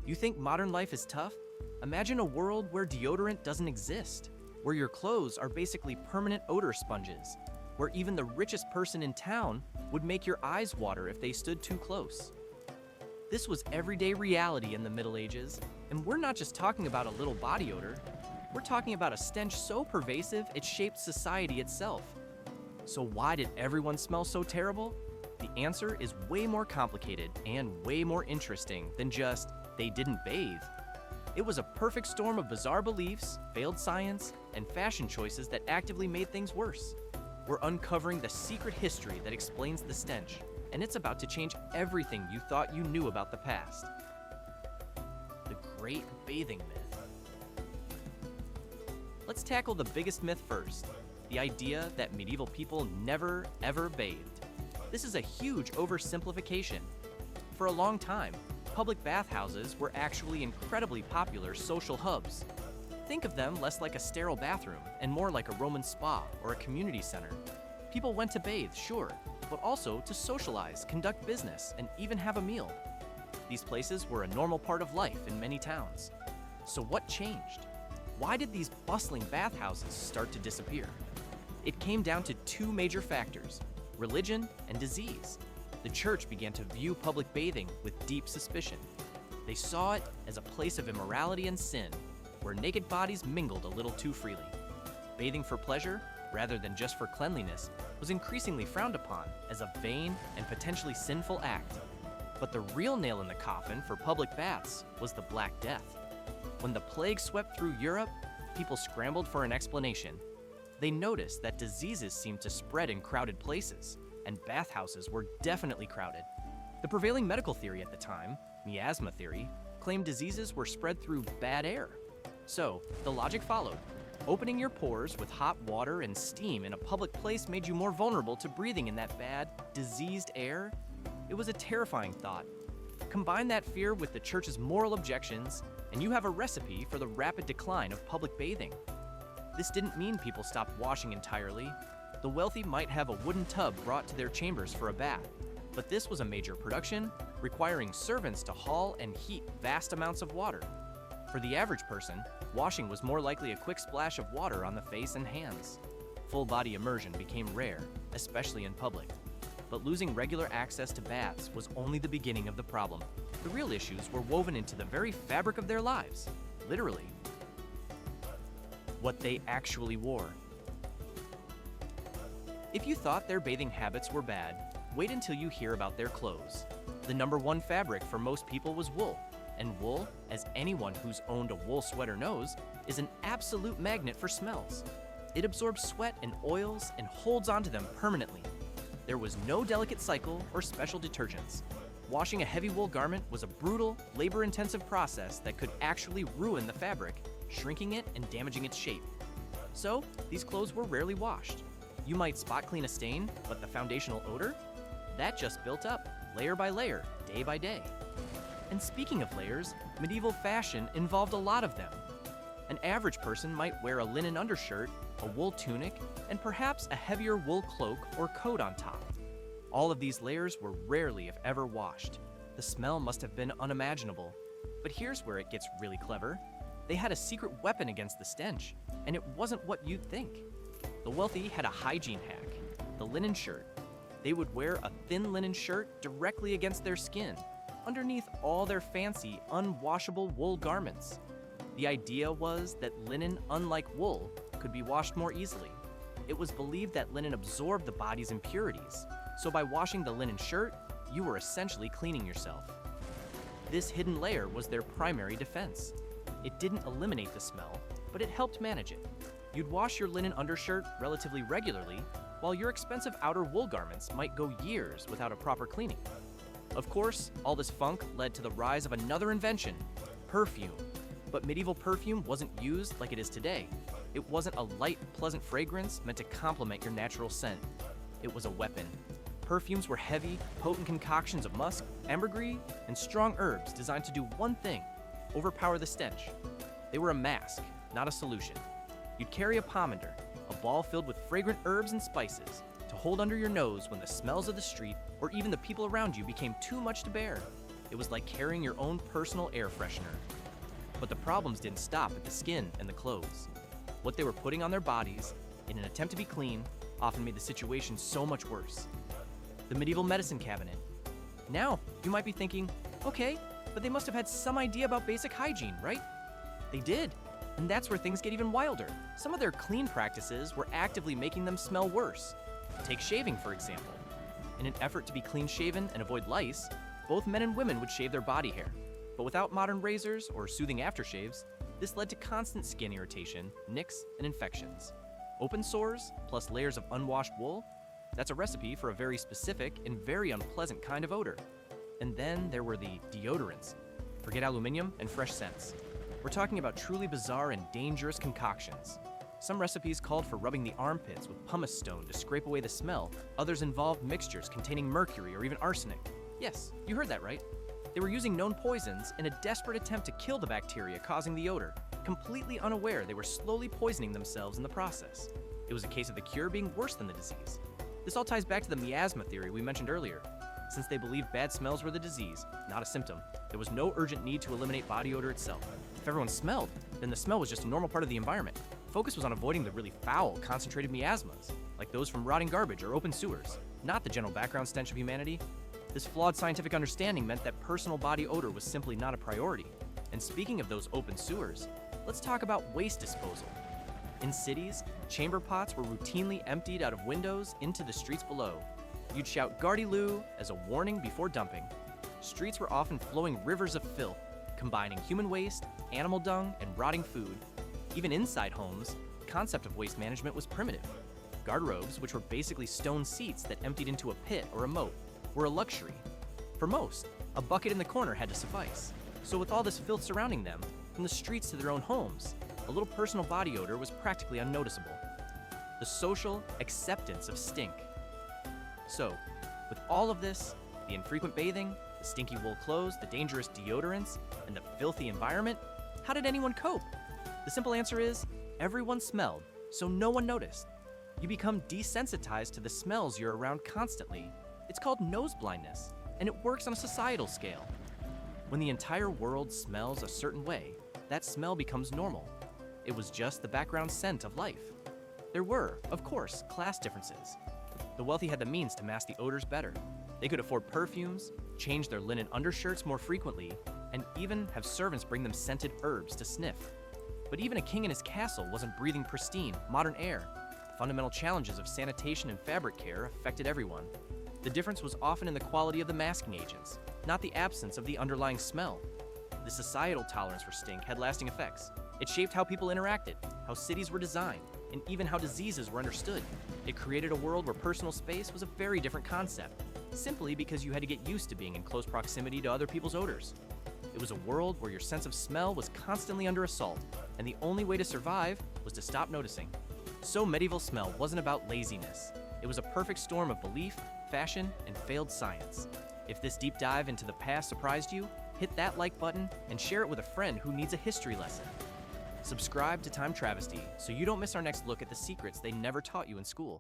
You think modern life is tough? Imagine a world where deodorant doesn't exist, where your clothes are basically permanent odor sponges, where even the richest person in town would make your eyes water if they stood too close. This was everyday reality in the Middle Ages, and we're not just talking about a little body odor, we're talking about a stench so pervasive it shaped society itself. So why did everyone smell so terrible? The answer is way more complicated and way more interesting than just they didn't bathe. It was a perfect storm of bizarre beliefs, failed science, and fashion choices that actively made things worse. We're uncovering the secret history that explains the stench, and it's about to change everything you thought you knew about the past. The Great Bathing Myth. Let's tackle the biggest myth first, the idea that medieval people never, ever bathed. This is a huge oversimplification. For a long time, public bathhouses were actually incredibly popular social hubs. Think of them less like a sterile bathroom and more like a Roman spa or a community center. People went to bathe, sure, but also to socialize, conduct business, and even have a meal. These places were a normal part of life in many towns. So what changed? Why did these bustling bathhouses start to disappear? It came down to two major factors: religion and disease. The church began to view public bathing with deep suspicion. They saw it as a place of immorality and sin, where naked bodies mingled a little too freely. Bathing for pleasure, rather than just for cleanliness, was increasingly frowned upon as a vain and potentially sinful act. But the real nail in the coffin for public baths was the Black Death. When the plague swept through Europe, people scrambled for an explanation. They noticed that diseases seemed to spread in crowded places, and bathhouses were definitely crowded. The prevailing medical theory at the time, miasma theory, claimed diseases were spread through bad air. So, the logic followed. Opening your pores with hot water and steam in a public place made you more vulnerable to breathing in that bad, diseased air. It was a terrifying thought. Combine that fear with the church's moral objections, and you have a recipe for the rapid decline of public bathing. This didn't mean people stopped washing entirely. The wealthy might have a wooden tub brought to their chambers for a bath, but this was a major production, requiring servants to haul and heat vast amounts of water. For the average person, washing was more likely a quick splash of water on the face and hands. Full-body immersion became rare, especially in public. But losing regular access to baths was only the beginning of the problem. The real issues were woven into the very fabric of their lives, literally. What they actually wore. If you thought their bathing habits were bad, wait until you hear about their clothes. The number one fabric for most people was wool, and wool, as anyone who's owned a wool sweater knows, is an absolute magnet for smells. It absorbs sweat and oils and holds onto them permanently. There was no delicate cycle or special detergents. Washing a heavy wool garment was a brutal, labor-intensive process that could actually ruin the fabric, shrinking it and damaging its shape. So, these clothes were rarely washed. You might spot clean a stain, but the foundational odor? That just built up, layer by layer, day by day. And speaking of layers, medieval fashion involved a lot of them. An average person might wear a linen undershirt, a wool tunic, and perhaps a heavier wool cloak or coat on top. All of these layers were rarely, if ever, washed. The smell must have been unimaginable. But here's where it gets really clever. They had a secret weapon against the stench, and it wasn't what you'd think. The wealthy had a hygiene hack, the linen shirt. They would wear a thin linen shirt directly against their skin, underneath all their fancy, unwashable wool garments. The idea was that linen, unlike wool, could be washed more easily. It was believed that linen absorbed the body's impurities, so by washing the linen shirt, you were essentially cleaning yourself. This hidden layer was their primary defense. It didn't eliminate the smell, but it helped manage it. You'd wash your linen undershirt relatively regularly, while your expensive outer wool garments might go years without a proper cleaning. Of course, all this funk led to the rise of another invention, perfume. But medieval perfume wasn't used like it is today. It wasn't a light, pleasant fragrance meant to complement your natural scent. It was a weapon. Perfumes were heavy, potent concoctions of musk, ambergris, and strong herbs designed to do one thing: overpower the stench. They were a mask, not a solution. You'd carry a pomander, a ball filled with fragrant herbs and spices, to hold under your nose when the smells of the street or even the people around you became too much to bear. It was like carrying your own personal air freshener. But the problems didn't stop at the skin and the clothes. What they were putting on their bodies, in an attempt to be clean, often made the situation so much worse. The medieval medicine cabinet. Now, you might be thinking, okay, but they must have had some idea about basic hygiene, right? They did, and that's where things get even wilder. Some of their clean practices were actively making them smell worse. Take shaving, for example. In an effort to be clean-shaven and avoid lice, both men and women would shave their body hair. But without modern razors or soothing aftershaves, this led to constant skin irritation, nicks, and infections. Open sores, plus layers of unwashed wool, that's a recipe for a very specific and very unpleasant kind of odor. And then there were the deodorants. Forget aluminum and fresh scents. We're talking about truly bizarre and dangerous concoctions. Some recipes called for rubbing the armpits with pumice stone to scrape away the smell. Others involved mixtures containing mercury or even arsenic. Yes, you heard that right. They were using known poisons in a desperate attempt to kill the bacteria causing the odor, completely unaware they were slowly poisoning themselves in the process. It was a case of the cure being worse than the disease. This all ties back to the miasma theory we mentioned earlier. Since they believed bad smells were the disease, not a symptom, there was no urgent need to eliminate body odor itself. If everyone smelled, then the smell was just a normal part of the environment. Focus was on avoiding the really foul, concentrated miasmas, like those from rotting garbage or open sewers, not the general background stench of humanity. This flawed scientific understanding meant that personal body odor was simply not a priority. And speaking of those open sewers, let's talk about waste disposal. In cities, chamber pots were routinely emptied out of windows into the streets below. You'd shout "Gardy-loo" as a warning before dumping. Streets were often flowing rivers of filth, combining human waste, animal dung, and rotting food. Even inside homes, the concept of waste management was primitive. Garderobes, which were basically stone seats that emptied into a pit or a moat, were a luxury. For most, a bucket in the corner had to suffice. So with all this filth surrounding them, from the streets to their own homes, a little personal body odor was practically unnoticeable. The social acceptance of stink. So, with all of this, the infrequent bathing, the stinky wool clothes, the dangerous deodorants, and the filthy environment, how did anyone cope? The simple answer is, everyone smelled, so no one noticed. You become desensitized to the smells you're around constantly. It's called nose blindness, and it works on a societal scale. When the entire world smells a certain way, that smell becomes normal. It was just the background scent of life. There were, of course, class differences. The wealthy had the means to mask the odors better. They could afford perfumes, change their linen undershirts more frequently, and even have servants bring them scented herbs to sniff. But even a king in his castle wasn't breathing pristine, modern air. Fundamental challenges of sanitation and fabric care affected everyone. The difference was often in the quality of the masking agents, not the absence of the underlying smell. The societal tolerance for stink had lasting effects. It shaped how people interacted, how cities were designed, and even how diseases were understood. It created a world where personal space was a very different concept, simply because you had to get used to being in close proximity to other people's odors. It was a world where your sense of smell was constantly under assault, and the only way to survive was to stop noticing. So medieval smell wasn't about laziness. It was a perfect storm of belief, fashion, and failed science. If this deep dive into the past surprised you, hit that like button and share it with a friend who needs a history lesson. Subscribe to Time Travesty so you don't miss our next look at the secrets they never taught you in school.